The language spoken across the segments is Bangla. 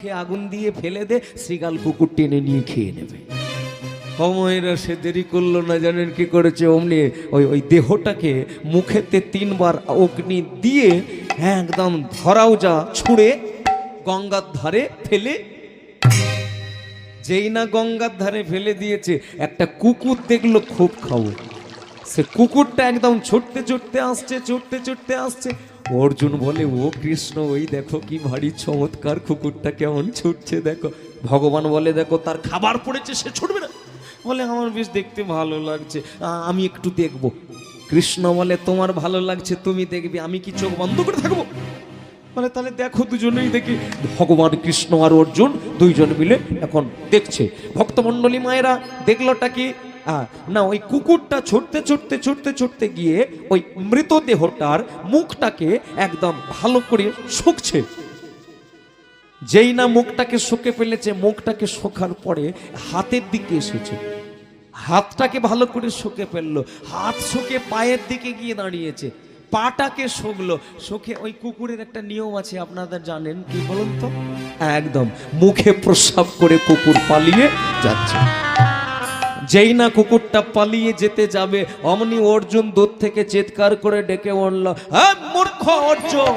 মুখে আগুন দিয়ে ফেলে দে, শ্রীগাল কুকুর টেনে নিয়ে খেয়ে নেবে। সময়রা সে দেরি করলো না, জানেন কি করেছে? অমনি ওই দেহটাকে মুখেতে 3 বার অগ্নি দিয়ে একদম ধরাও যা ছুঁড়ে গঙ্গার ধারে ফেলে, যেই না গঙ্গার ধারে ফেলে দিয়েছে, একটা কুকুর দেখলো খুব খাবো, সে কুকুরটা একদম ছুটতে ছুটতে আসছে, ছুটতে ছুটতে আসছে। অর্জুন বলে, ও কৃষ্ণ, ওই দেখো কি ভারী চমৎকার কুকুরটা কেমন ছুটছে দেখো। ভগবান বলে, দেখো তার খাবার পড়েছে, সে ছুটবে না। বলে, আমার বেশ দেখতে ভালো লাগছে, আমি একটু দেখবো। কৃষ্ণ বলে, তোমার ভালো লাগছে তুমি দেখবে, আমি কি চোখ বন্ধ করে থাকবো? বলে, তাহলে দেখো দুজনেই দেখি। ভগবান কৃষ্ণ আর অর্জুন দুইজন মিলে এখন দেখছে। ভক্তমণ্ডলী মায়েরা দেখলোটা কি না, ওই কুকুরটা ছুটতে ছুটতে ছুটতে ছুটতে গিয়ে ওই মৃতদেহটার মুখটাকে একদম ভালো করে শুকছে। যেই না মুখটাকে শুকে ফেলেছে, মুখটাকে শুকার পরে হাতের দিকে এসেছে, হাতটাকে ভালো করে শুকে ফেললো, হাত শুকে পায়ের দিকে গিয়ে দাঁড়িয়েছে, পাটাকে শুকলো। শুকে ওই কুকুরের একটা নিয়ম আছে, আপনাদের জানেন কি বলুন তো? একদম মুখে প্রস্রাব করে কুকুর পালিয়ে যাচ্ছে। যেই না কুকুরটা পালিয়ে যেতে যাবে, অমনি অর্জুন দূর থেকে চিৎকার করে ডেকে উঠল, মূর্খ অর্জুন।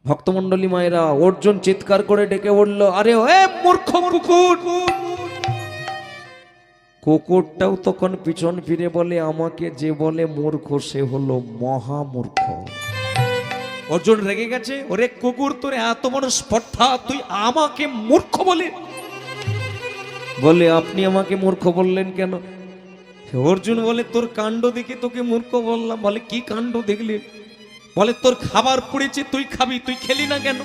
ভক্তমণ্ডলী মায়েরা, অর্জুন চিৎকার করে ডেকে উঠল, আরে ও মূর্খ কুকুর। কুকুরটাও তখন পিছন ফিরে বলে, আমাকে যে বলে মূর্খ সে হলো মহামূর্খ। অর্জুন রেগে গেছে, ওরে কুকুর, তোর এত বড় স্পর্ধা, তুই আমাকে মূর্খ বলে? বলে, আপনি আমাকে মূর্খ বললেন কেন? অর্জুন বলে, তোর কাণ্ড দেখে তোকে মূর্খ বললাম। বলে, কি কাণ্ড দেখলি? বলে, তোর খাবার পড়েছে, তুই খাবি, তুই খেলি না কেন?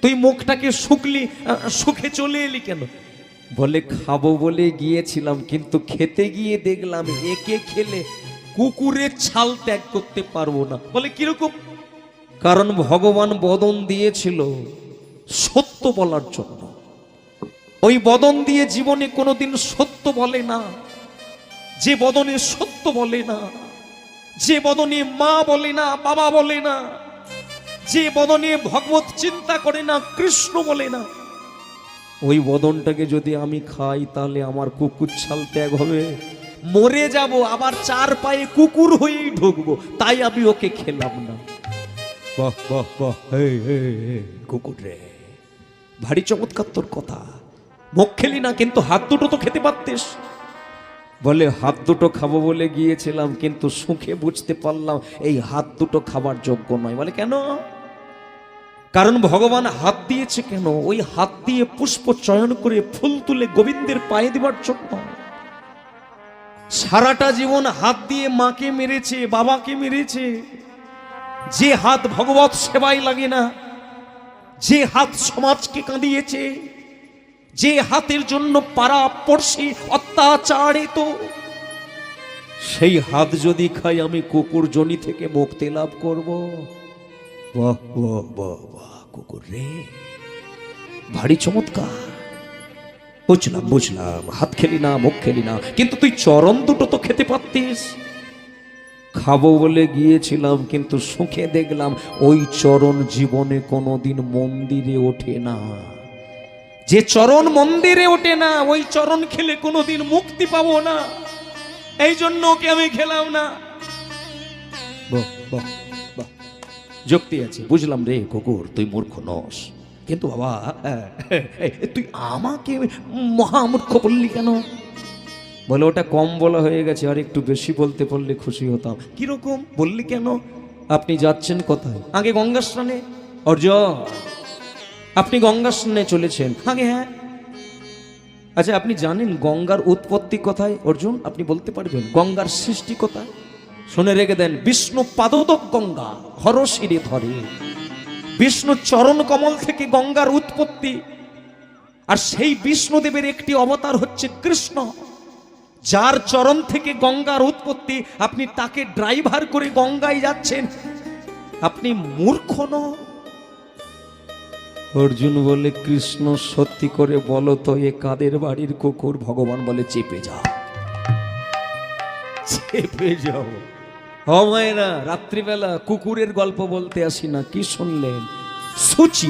তুই মুখটাকে শুকলি, শুকে চলে এলি কেন? বলে, খাবো বলে গিয়েছিলাম, কিন্তু খেতে গিয়ে দেখলাম একে খেলে কুকুরের ছাল ত্যাগ করতে পারবো না। বলে, কিরকম? কারণ ভগবান বদন দিয়েছিল সত্য বলার জন্য। ওই বদন দিয়ে জীবনে কোনোদিন সত্য বলে না। যে বদনে সত্য বলে না, যে বদনে মা বলে না, বাবা বলে না, যে বদনে ভগবত চিন্তা করে না, কৃষ্ণ বলে না, ওই বদনটাকে যদি আমি খাই, তাহলে আমার কুকুর ছাল ত্যাগ হবে, মরে যাব, আবার 4 পায়ে কুকুর হয়েই ঢুকবো। তাই আমি ওকে খেলাম না। বাহ বাহ বাহ, কুকুর রে, ভারী চমৎকার তোর কথা। মুখ খেলি না, কিন্তু হাত দুটো তো খেতে পারতিস। বলে, হাত দুটো খাবো বলে গিয়েছিলাম, কিন্তু সুখে বুঝতে পারলাম এই হাত দুটো খাবার যোগ্য নয়। বলে, কেন? কারণ ভগবান হাত দিয়েছে কেন? ওই হাত দিয়ে পুষ্প চয়ন করে ফুল তুলে গোবিন্দের পায়ে দেবার জন্য। সারাটা জীবন হাত দিয়ে মাকে মেরেছে, বাবাকে মেরেছে। যে হাত ভগবত সেবায় লাগে না, যে হাত সমাজকে কাঁদিয়েছে, যে হাতের জন্য পাড়া পড়শি অত্যাচারিত, সেই হাত যদি খাই, আমি কুকুর জনি থেকে মুক্তি লাভ করব। বাহ বাহ বাহ বাহ, কুকুর রে, ভারী চমৎকার। বুঝলাম বুঝলাম, হাত খেলি না, মুখ খেলি না, কিন্তু তুই চরণ দুটো তো খেতে পারতিস। খাবো বলে গিয়েছিলাম, কিন্তু সুখে দেখলাম ওই চরণ জীবনে কোনোদিন মন্দিরে ওঠে না। যে চরণ মন্দিরে ওঠে না, ওই চরণ খেলে কোনোদিন মুক্তি পাবো না। এই জন্য ওকে আমি খেলাম না। বাহ বাহ বাহ, যুক্তি আছে, বুঝলাম রে কুকুর, তুই মূর্খ নস, কিন্তু বাবা তুই আমাকে মহামূর্খ বললি কেন? বলে, ওটা কম বলা হয়ে গেছে, আর একটু বেশি বলতে পারলে খুশি হতাম। কিরকম বললি কেন? আপনি যাচ্ছেন কোথায়? আগে গঙ্গা স্নানে। অর্জুন, আপনি গঙ্গা স্নানে চলেছেন? আগে হ্যাঁ। আচ্ছা, আপনি জানেন গঙ্গার উৎপত্তি কোথায়? অর্জুন, আপনি বলতে পারবেন গঙ্গার সৃষ্টি কোথায়? শুনে রেখে দেন, বিষ্ণু পাদোদক গঙ্গা হরশিরে ধরে। বিষ্ণু চরণ কমল থেকে গঙ্গার উৎপত্তি। আর সেই বিষ্ণুদেবের একটি অবতার হচ্ছে কৃষ্ণ, যার চরণ থেকে গঙ্গার উৎপত্তি। আপনি তাকে ড্রাইভার করে গঙ্গায় যাচ্ছেন, আপনি মূর্খ নন? অর্জুন বলে, কৃষ্ণ সত্যি করে বলো তো, এ কাদের বাড়ির কুকুর? ভগবান বলে, চেপে যাও, চেপে যাও। হয় না, রাত্রিবেলা কুকুরের গল্প বলতে আসি না, কি শুনলেন? সুচি